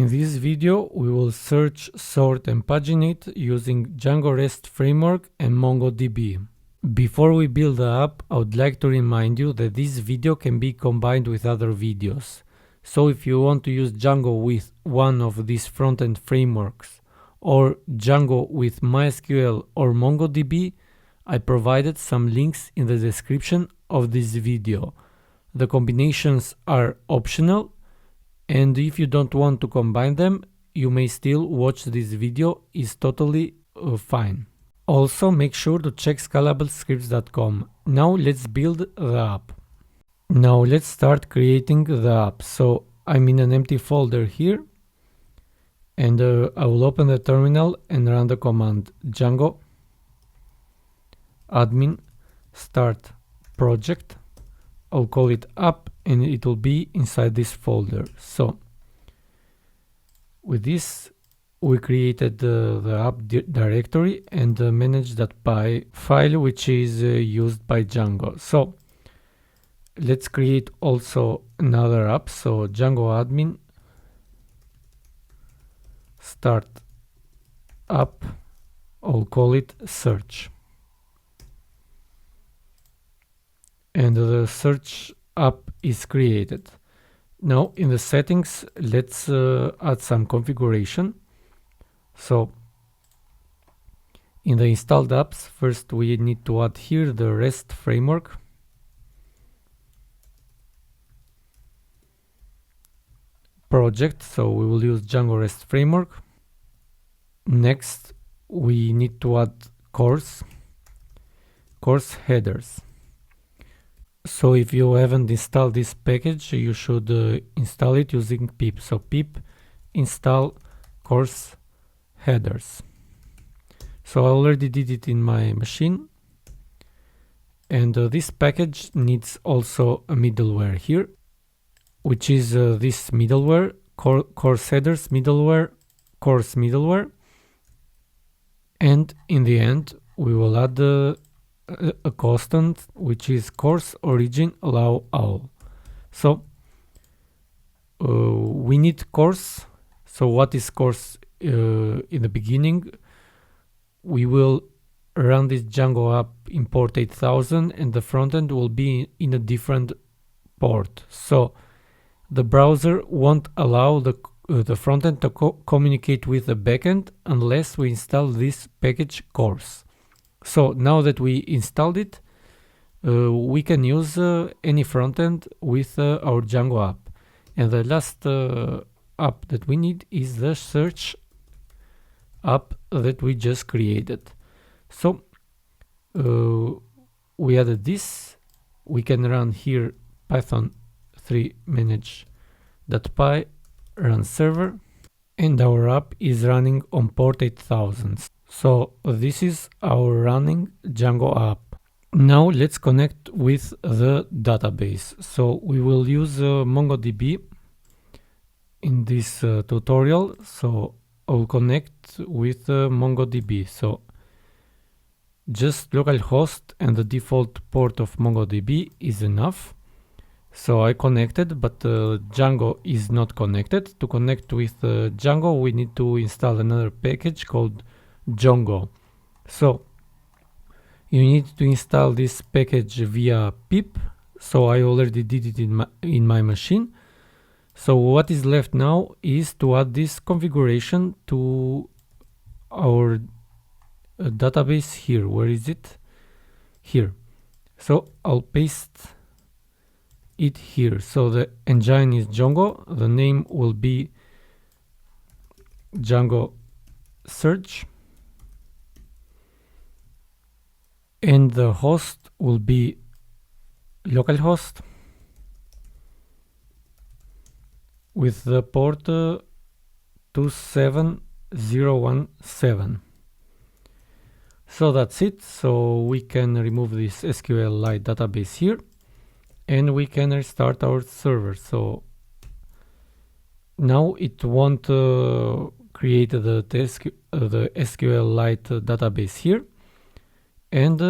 In this video, we will search, sort and paginate using Django Rest Framework and MongoDB. Before we build the app, I would like to remind you that this video can be combined with other videos. So if you want to use Django with one of these front-end frameworks or Django with MySQL or MongoDB, I provided some links in the description of this video. The combinations are optional, and if you don't want to combine them, you may still watch this video, is totally fine. Also, make sure to check scalablescripts.com. Now let's build the app. Now let's start creating the app. So I'm in an empty folder here, and I will open the terminal and run the command Django admin start project. I'll call it app and it will be inside this folder. So with this we created the app directory and manage.py file, which is used by Django. So let's create also another app. So Django admin start app, I'll call it search. And the search app is created. Now in the settings, let's add some configuration. So in the installed apps, first we need to add here the REST framework. Project, so we will use Django Rest Framework. Next, we need to add course headers. So if you haven't installed this package, you should install it using pip. So pip install course headers. So I already did it in my machine, and this package needs also a middleware here, which is this middleware, course headers middleware, course middleware, and in the end we will add a constant, which is course origin allow all. So we need course. So what is course? In the beginning we will run this Django app import 8000 and the frontend will be in a different port. So the browser won't allow the frontend to communicate with the backend unless we install this package course. So now that we installed it, we can use any frontend with our Django app. And the last app that we need is the search app that we just created. So we added this. We can run here Python 3 manage.py run server, and our app is running on port 8000. So this is our running Django app. Now let's connect with the database. So we will use MongoDB in this tutorial. So I'll connect with MongoDB. So just localhost and the default port of MongoDB is enough. So I connected, but Django is not connected. To connect with Django, we need to install another package called Django. So you need to install this package via pip. So I already did it in my machine. So what is left now is to add this configuration to our database here. Where is it? Here. So I'll paste it here. So the engine is Django. The name will be Django search. And the host will be localhost with the port 27017. So that's it. So we can remove this SQLite database here and we can restart our server. So now it won't create the SQLite database here. And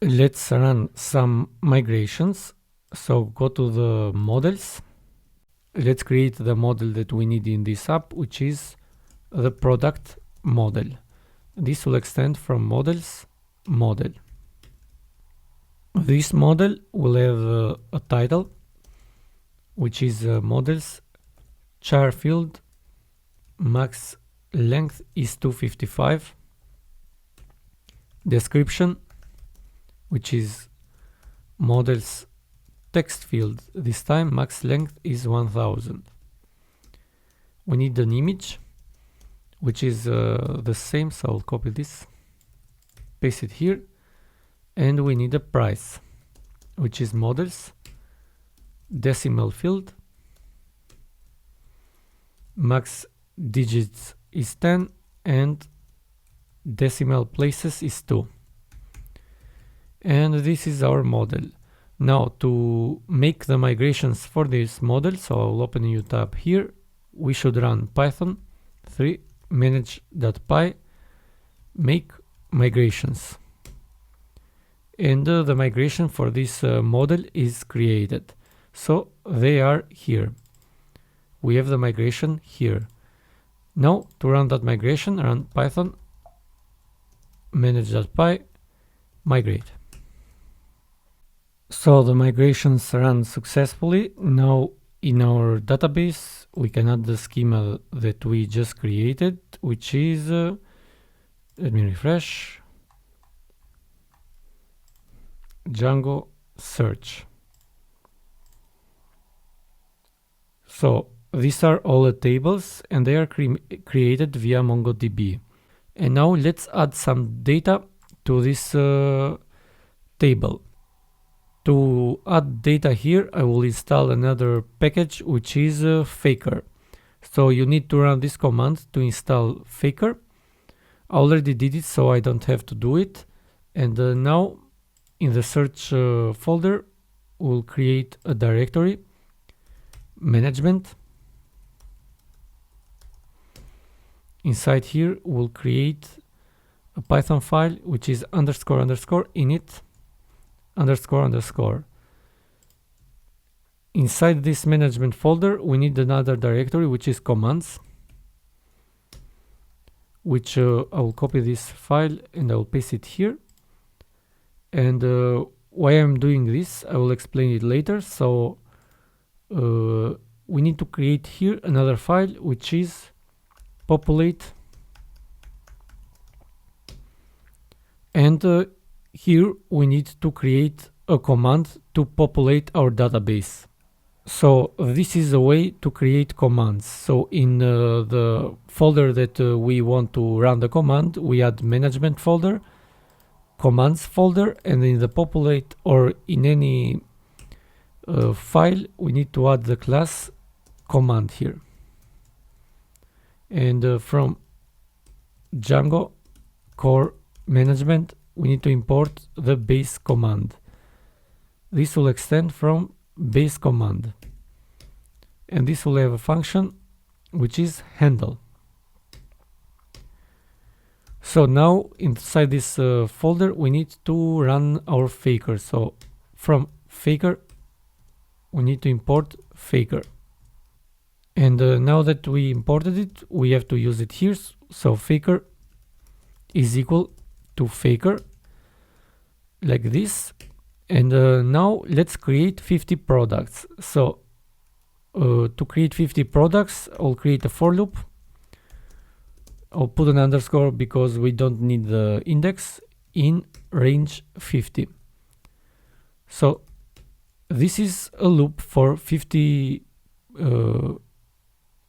let's run some migrations. So go to the models let's create the model that we need in this app, which is the product model. This will extend from models model. This model will have a title, which is models char field max length is 255. Description, which is models text field, this time max length is 1000. We need an image, which is the same, so I'll copy this, paste it here, and we need a price, which is models decimal field max digits is 10 and decimal places is 2. And this is our model. Now to make the migrations for this model, so I'll open a new tab here, we should run python 3 manage.py make migrations. And the migration for this model is created. So they are here. We have the migration here. Now to run that migration, run python manage.py migrate. So the migrations run successfully. Now in our database we can add the schema that we just created, which is let me refresh, Django search. So these are all the tables and they are created via MongoDB. And now let's add some data to this table. To add data here, I will install another package, which is Faker. So you need to run this command to install Faker. I already did it, so I don't have to do it. And now in the search folder, we'll create a directory, management. Inside here, we'll create a Python file, which is underscore underscore init underscore underscore. Inside this management folder, we need another directory, which is commands, which I will copy this file and I will paste it here. And why I'm doing this, I will explain it later. So we need to create here another file, which is populate. And here we need to create a command to populate our database. So this is a way to create commands. So in the folder that we want to run the command, we add management folder, commands folder, and in the populate or in any file, we need to add the class command here. And from Django core management, we need to import the base command. This will extend from base command. And this will have a function which is handle. So now inside this folder, we need to run our Faker. So from Faker, we need to import Faker. And now that we imported it, we have to use it here. So Faker is equal to Faker, like this. And now let's create 50 products. So to create 50 products, I'll create a for loop. I'll put an underscore because we don't need the index in range 50. So this is a loop for 50,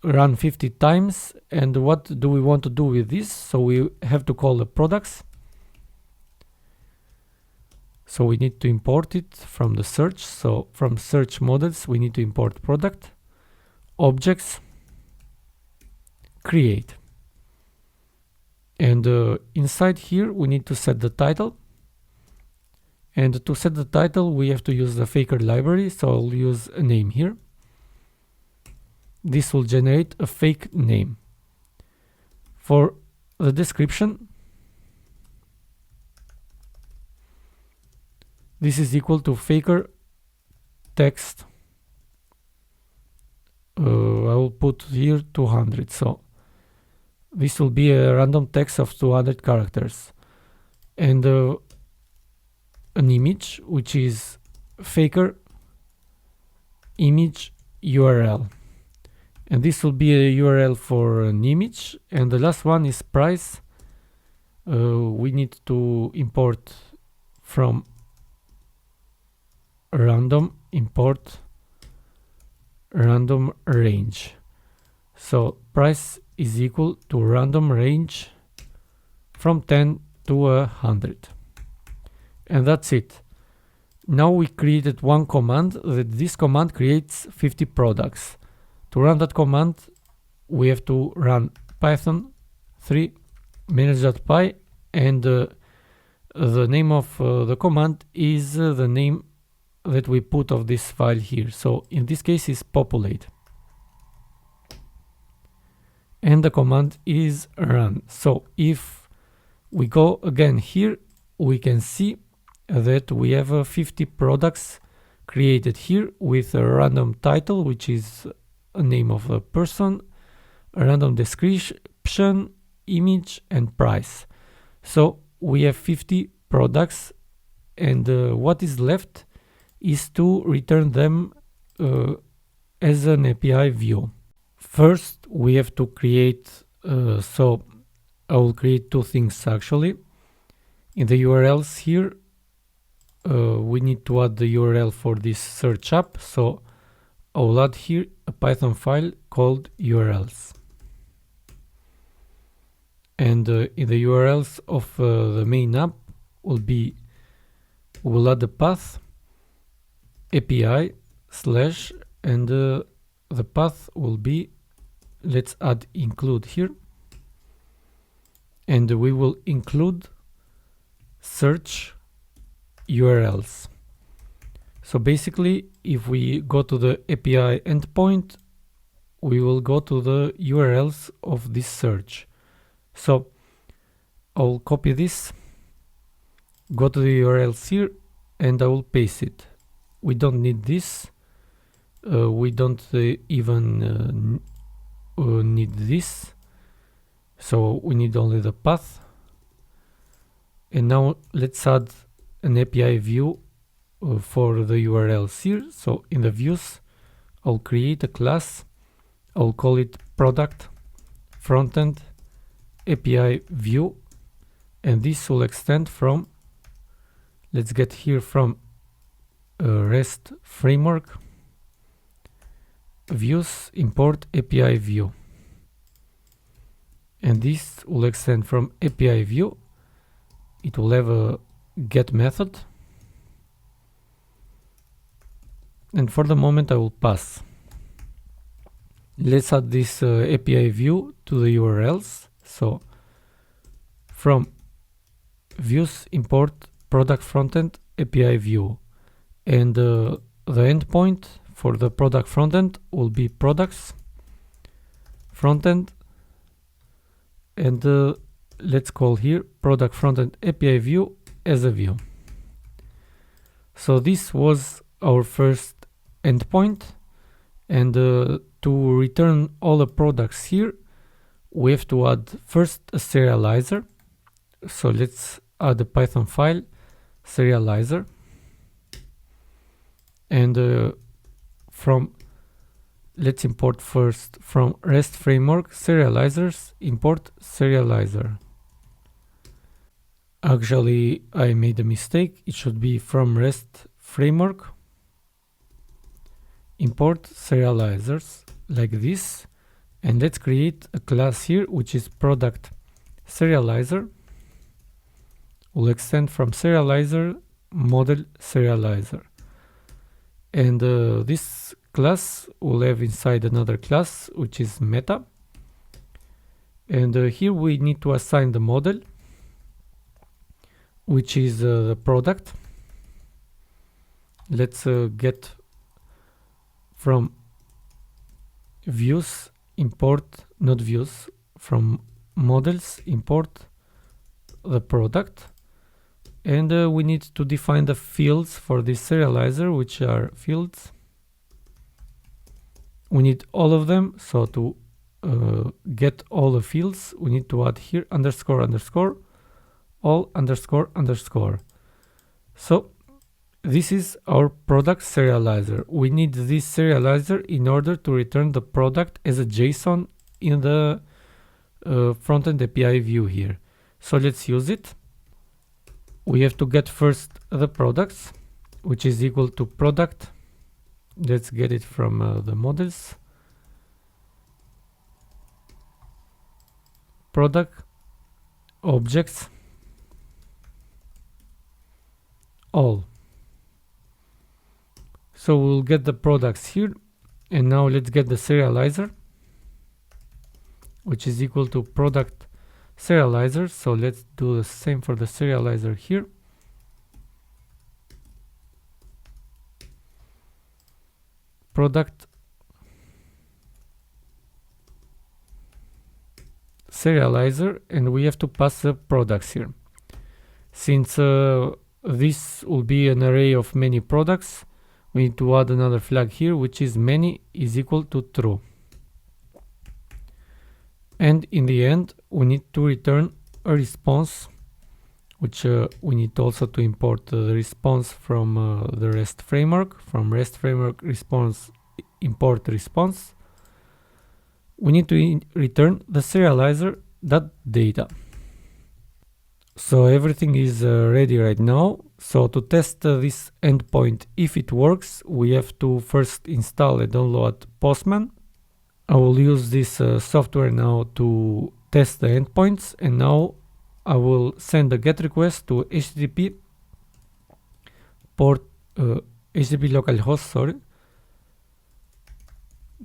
run 50 times. And what do we want to do with this? So we have to call the products. So we need to import it from the search. So from search models, we need to import product, objects, create. And inside here, we need to set the title. And to set the title, we have to use the Faker library. So I'll use a name here. This will generate a fake name. For the description, this is equal to Faker text I will put here 200. So this will be a random text of 200 characters, and an image which is faker image URL, and this will be a URL for an image. And the last one is price. We need to import from random, import random range. So price is equal to random range from 10 to 100, and that's it. Now we created one command. That this command creates 50 products. To run that command, we have to run python 3 manage.py, and the name of the command is the name that we put of this file here. So in this case is populate, and the command is run. So if we go again here, we can see that we have 50 products created here with a random title, which is a name of a person, a random description, image, and price. So we have 50 products, and what is left is to return them as an API view. First, we have to create, so I will create two things actually. In the URLs here, we need to add the URL for this search app. So I will add here a Python file called URLs. And in the URLs of the main app we'll add the path API / and the path will be, let's add include here, and we will include search URLs. So basically, if we go to the API endpoint, we will go to the URLs of this search. So I'll copy this, go to the URLs here, and I will paste it. We don't need this. We don't even need this. So we need only the path. And now let's add an API view for the URLs here. So in the views, I'll create a class. I'll call it product frontend API view, and this will extend from, let's get here from REST framework views import API view, and this will extend from API view. It will have a get method, and for the moment I will pass. Let's add this API view to the URLs. So from views import product frontend API view, and the endpoint for the product frontend will be products frontend, and let's call here product frontend API view as a view. So this was our first endpoint, and to return all the products here, we have to add first a serializer. So let's add a Python file serializer, and let's import first from REST framework serializers, import serializer. Actually, I made a mistake. It should be from REST framework import serializers, like this. And let's create a class here, which is product serializer. We'll extend from serializer model serializer. And this class will have inside another class, which is meta. And here we need to assign the model, which is the product. Let's get from views import, not views, from models import the product, and we need to define the fields for this serializer, which are fields we need all of them. So to get all the fields, we need to add here underscore underscore all underscore underscore. So this is our product serializer. We need this serializer in order to return the product as a JSON in the Frontend API view here. So let's use it. We have to get first the products, which is equal to product. Let's get it from the models. Product objects all. So we'll get the products here, and now let's get the serializer, which is equal to product serializer. So let's do the same for the serializer here. Product serializer, and we have to pass the products here. Since this will be an array of many products, we need to add another flag here, which is many is equal to true. And in the end, we need to return a response, which we need also to import the response from the REST framework. From REST framework response, import response. We need to return the serializer.data. So everything is ready right now. So to test this endpoint, if it works, we have to first install and download Postman. I will use this software now to test the endpoints, and now I will send a GET request to HTTP port HTTP localhost,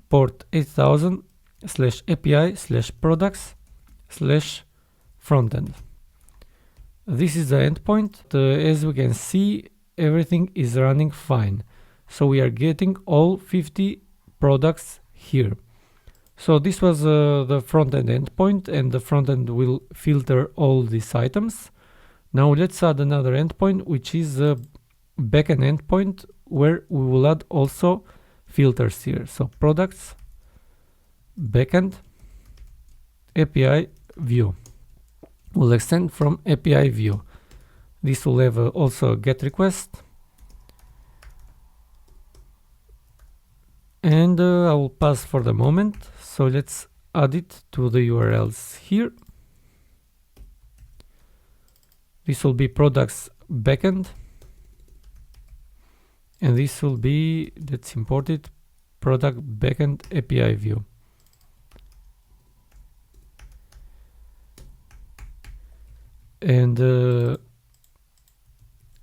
port 8000/API/products/frontend. This is the endpoint. As we can see, everything is running fine. So we are getting all 50 products here. So this was the frontend endpoint, and the frontend will filter all these items. Now let's add another endpoint, which is a backend endpoint, where we will add also filters here. So products, backend, API view. We'll extend from API view. This will have also a GET request. And I will pass for the moment. So let's add it to the URLs here. This will be products backend. And this will be, let's import it, product backend API view. And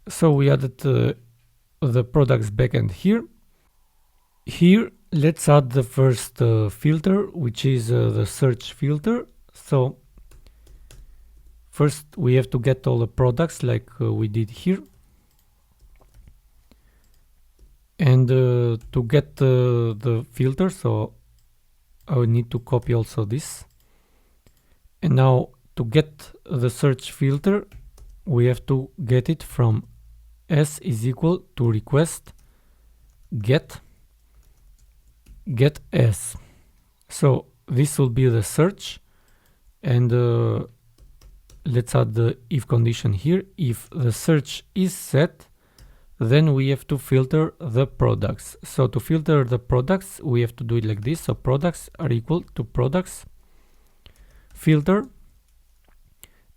so we added the products backend here. Here, let's add the first filter, which is the search filter. So first we have to get all the products like we did here. And to get the filter, so I will need to copy also this. And now to get the search filter, we have to get it from s is equal to request get s. So this will be the search, and let's add the if condition here. If the search is set, then we have to filter the products. So to filter the products, we have to do it like this. So products are equal to products filter,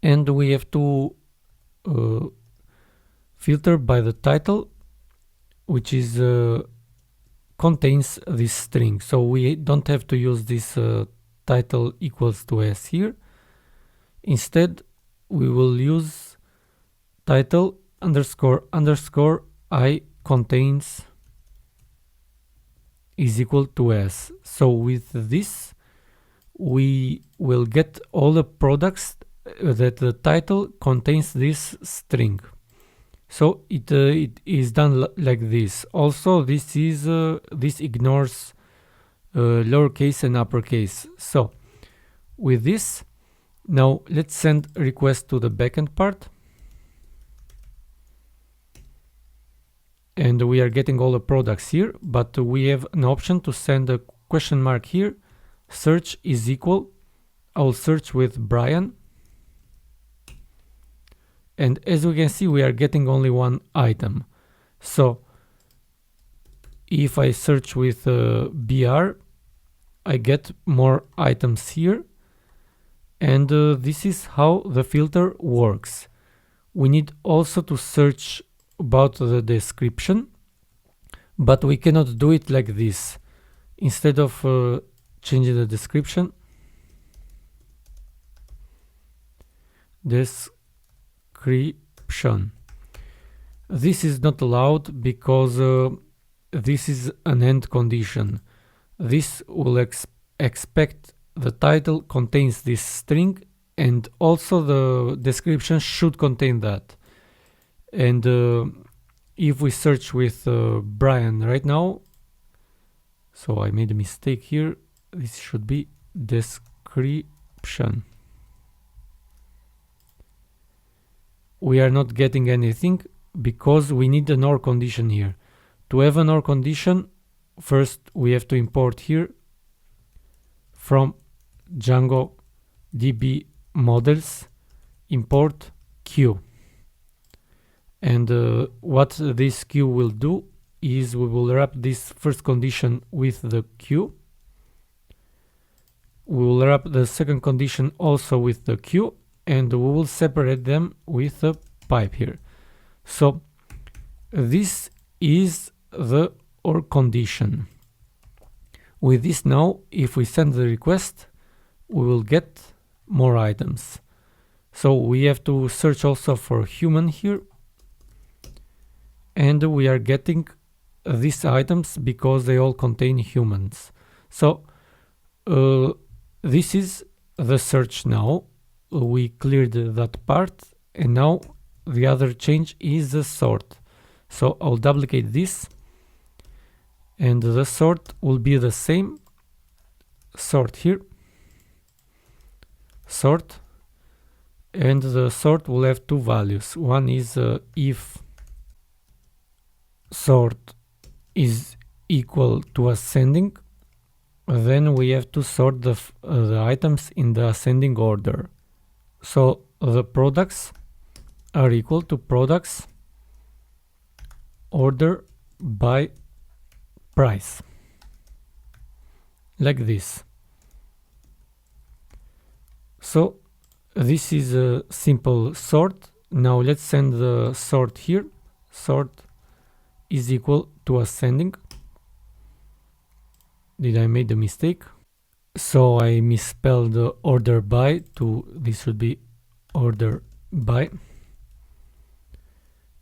and we have to filter by the title, which is contains this string. So we don't have to use this title equals to s here. Instead, we will use title underscore underscore I contains is equal to s. So with this, we will get all the products that the title contains this string. So it is done like this. Also, this is this ignores lowercase and uppercase. So with this, now let's send a request to the backend part. And we are getting all the products here, but we have an option to send a question mark here, search is equal, I'll search with Brian. And as we can see, we are getting only one item. So if I search with BR, I get more items here. And this is how the filter works. We need also to search about the description, but we cannot do it like this. Instead of changing the description, description. This is not allowed because this is an end condition. This will expect the title contains this string, and also the description should contain that. And if we search with Brian right now, so I made a mistake here, this should be description. We are not getting anything because we need an OR condition here. To have an OR condition, first we have to import here from Django DB models, import queue. And what this queue will do is we will wrap this first condition with the queue. We will wrap the second condition also with the queue, and we will separate them with a pipe here. So this is the OR condition. With this now, if we send the request, we will get more items. So we have to search also for human here. And we are getting these items because they all contain humans. So this is the search now. We cleared that part, and now the other change is the sort. So I'll duplicate this, and the sort will be the same. Sort here, sort, and the sort will have two values. One is if sort is equal to ascending, then we have to sort the items in the ascending order. So the products are equal to products order by price, like this. So this is a simple sort. Now let's send the sort here. Sort is equal to ascending. Did I make a mistake? So I misspelled the order by to this should be order by.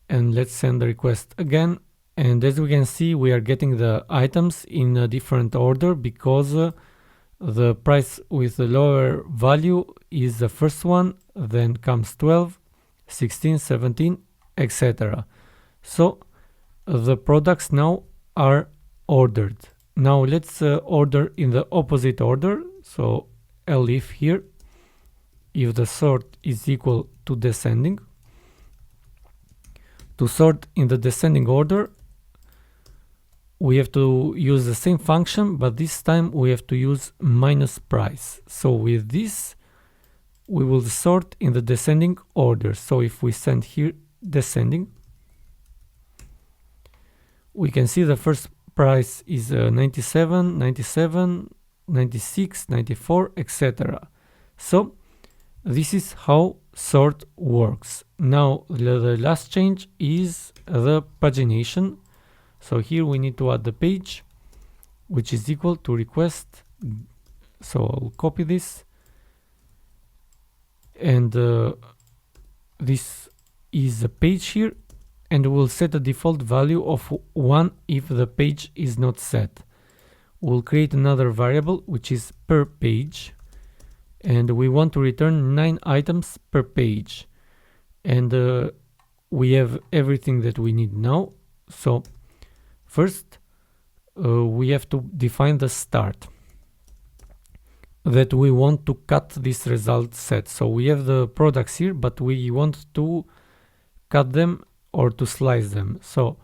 And let's send the request again. And as we can see, we are getting the items in a different order because the price with the lower value is the first one, then comes 12, 16, 17, etc. So the products now are ordered. Now let's order in the opposite order. So elif here, if the sort is equal to descending. To sort in the descending order, we have to use the same function, but this time we have to use minus price. So with this, we will sort in the descending order. So if we send here descending, we can see the first price is 97, 97, 96, 94, etc. So this is how sort works. Now the last change is the pagination. So here we need to add the page, which is equal to request. So I'll copy this, and this is a page here, and we'll set a default value of 1 if the page is not set. We'll create another variable which is per page, and we want to return 9 items per page, and we have everything that we need now. So first we have to define the start that we want to cut this result set. So we have the products here, but we want to cut them or to slice them. So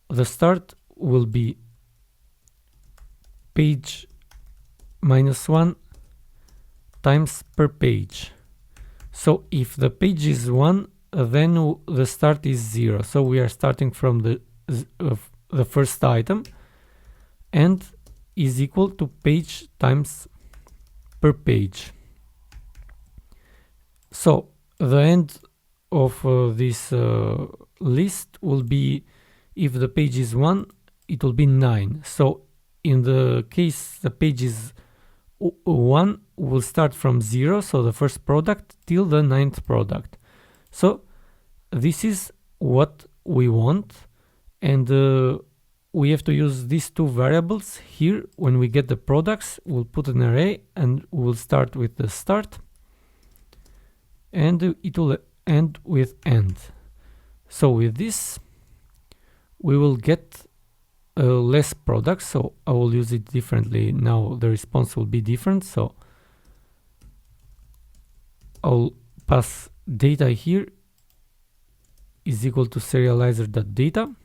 the start will be page -1 times per page. So if the page is 1, then the start is 0. So we are starting from the first item, and is equal to page times per page. So the end of this list will be, if the page is 1, it will be 9. So in the case the page is 1, will start from 0, so the first product, till the 9th product. So this is what we want, and we have to use these two variables here. When we get the products, we'll put an array, and we'll start with the start, and it will end with end. So with this, we will get less products, so I will use it differently. Now the response will be different, so I'll pass data here is equal to serializer.data.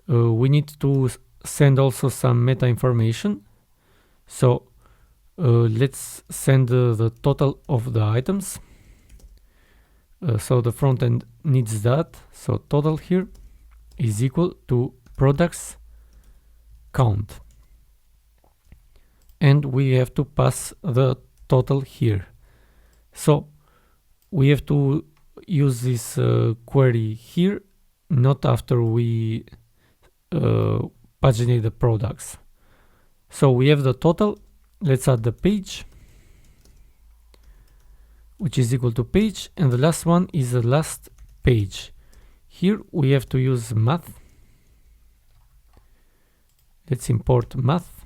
We need to send also some meta information, so let's send the total of the items. So the front end needs that, so total here is equal to products count, and we have to pass the total here. So we have to use this query here, not after we paginate the products. So we have the total, let's add the page, which is equal to page, and the last one is the last page. Here we have to use math. Let's import math,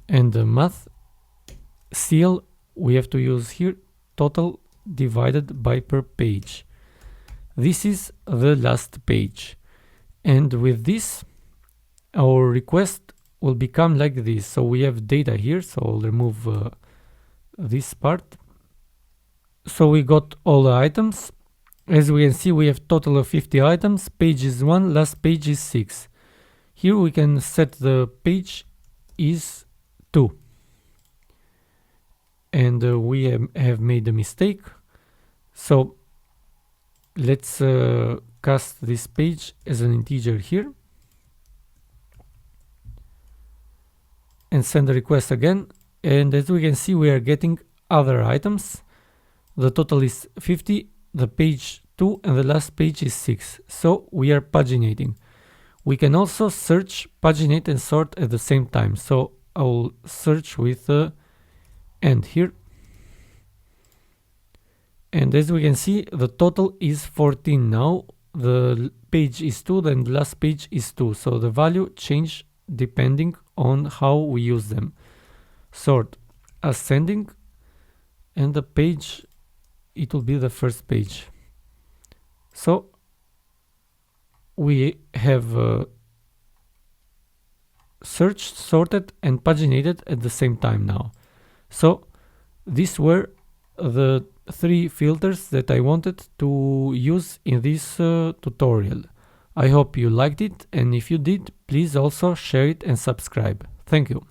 and the math CL we have to use here total divided by per page. This is the last page, and with this our request will become like this. So we have data here, so I'll remove this part. So we got all the items. As we can see, we have total of 50 items. Page is 1, last page is 6. Here we can set the page is 2. And we have made a mistake. So let's cast this page as an integer here. And send the request again. And as we can see, we are getting other items. The total is 50, the page 2, and the last page is 6. So we are paginating. We can also search, paginate, and sort at the same time. So I will search with end here. And as we can see, the total is 14 now. The page is 2, then the last page is 2. So the value change depending on how we use them. Sort ascending, and the page, it will be the first page. So we have searched, sorted, and paginated at the same time now. So these were the 3 filters that I wanted to use in this tutorial. I hope you liked it, and if you did, please also share it and subscribe. Thank you.